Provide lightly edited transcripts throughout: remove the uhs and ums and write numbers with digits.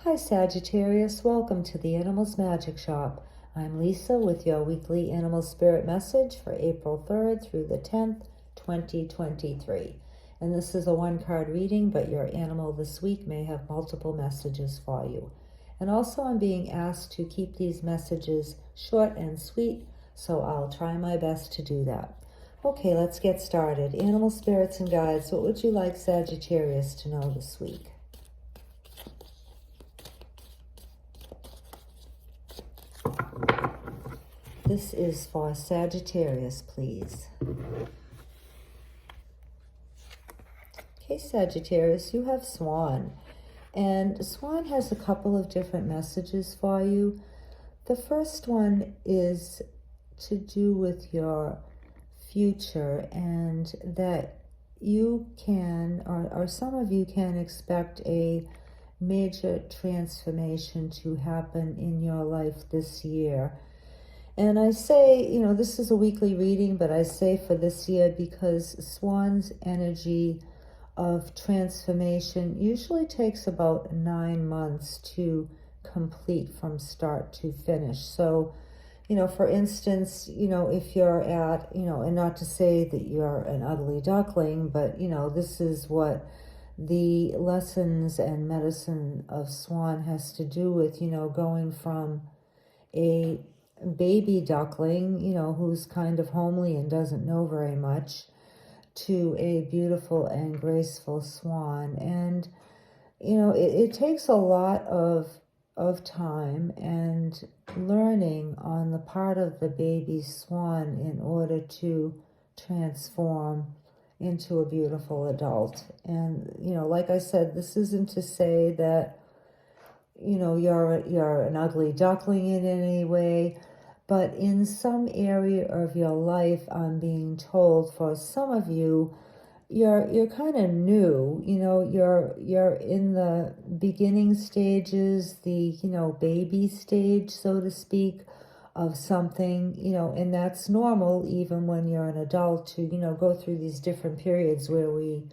Hi Sagittarius, welcome to the Animals Magic Shop. I'm Lisa with your weekly animal spirit message for April 3rd through the 10th, 2023. And this is a one-card reading, but your animal this week may have multiple messages for you. And also I'm being asked to keep these messages short and sweet, so I'll try my best to do that. Okay, let's get started. Animal spirits and guides, what would you like Sagittarius to know this week? This is for Sagittarius, please. Okay, Sagittarius, you have Swan. And Swan has a couple of different messages for you. The first one is to do with your future, and that you can, or some of you can expect a major transformation to happen in your life this year. And I say, this is a weekly reading, but I say for this year because Swan's energy of transformation usually takes about 9 months to complete from start to finish. So, for instance, if you're at, and not to say that you're an ugly duckling, but, this is what the lessons and medicine of Swan has to do with, going from a baby duckling, who's kind of homely and doesn't know very much, to a beautiful and graceful swan. And, it takes a lot of time and learning on the part of the baby swan in order to transform into a beautiful adult. And, like I said, this isn't to say that, you're an ugly duckling in any way. But in some area of your life, I'm being told, for some of you, you're kind of new. You're in the beginning stages, the baby stage, so to speak, of something. And that's normal, even when you're an adult, to go through these different periods where we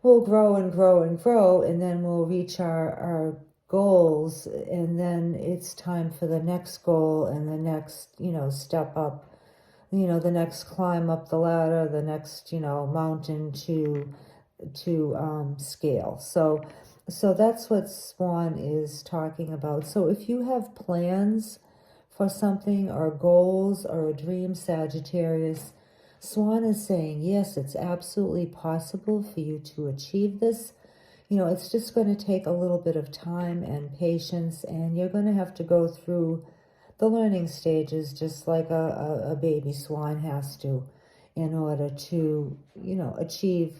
will grow and grow and grow, and then we'll reach our goals, and then it's time for the next goal and the next step up, the next climb up the ladder, the next mountain to scale. So that's what Swan is talking about. So if you have plans for something, or goals, or a dream, Sagittarius, Swan is saying yes, it's absolutely possible for you to achieve this. It's just going to take a little bit of time and patience, and you're going to have to go through the learning stages just like a baby swan has to, in order to, achieve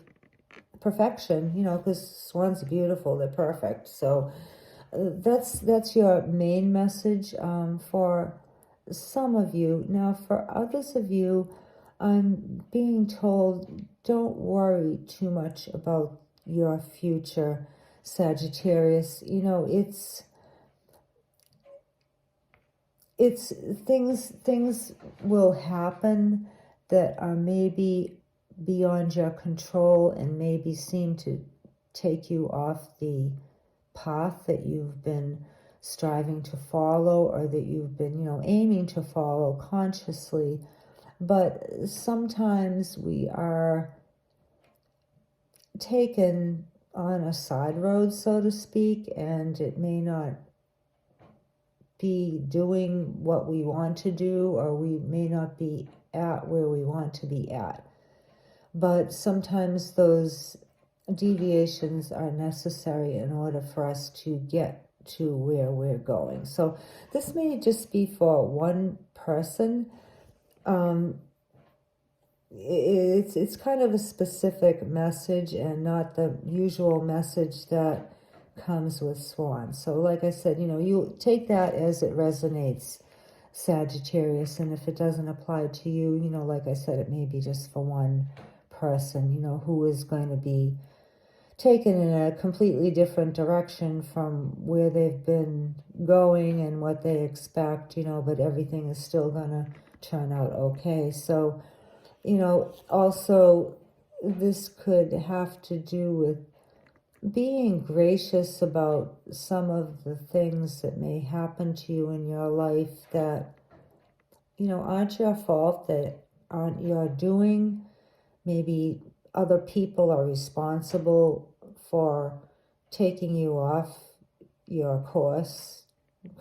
perfection, because swans are beautiful, they're perfect. So that's your main message for some of you. Now, for others of you, I'm being told, don't worry too much about your future, Sagittarius. It's things will happen that are maybe beyond your control and maybe seem to take you off the path that you've been striving to follow, or that you've been aiming to follow consciously. But sometimes we are taken on a side road, so to speak, and it may not be doing what we want to do, or we may not be at where we want to be at. But sometimes those deviations are necessary in order for us to get to where we're going. So this may just be for one person. It's kind of a specific message and not the usual message that comes with Swan. So like I said, you take that as it resonates, Sagittarius, and if it doesn't apply to you, like I said, it may be just for one person, who is going to be taken in a completely different direction from where they've been going and what they expect, but everything is still going to turn out okay. So, also this could have to do with being gracious about some of the things that may happen to you in your life that, aren't your fault, that aren't your doing. Maybe other people are responsible for taking you off your course,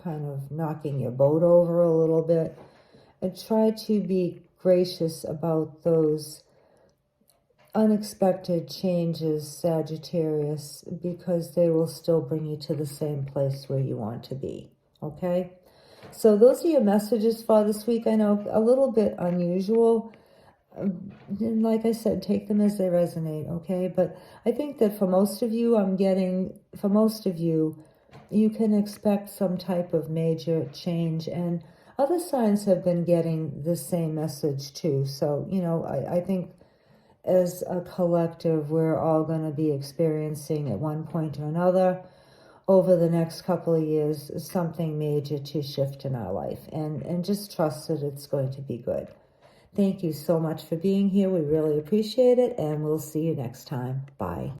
kind of knocking your boat over a little bit. And try to be gracious about those unexpected changes, Sagittarius, because they will still bring you to the same place where you want to be. Okay? So those are your messages for this week. I know a little bit unusual. And like I said, take them as they resonate, okay? But I think that for most of you, you can expect some type of major change. And other signs have been getting the same message too. So, I think as a collective, we're all going to be experiencing at one point or another over the next couple of years something major to shift in our life. And just trust that it's going to be good. Thank you so much for being here. We really appreciate it, and we'll see you next time. Bye.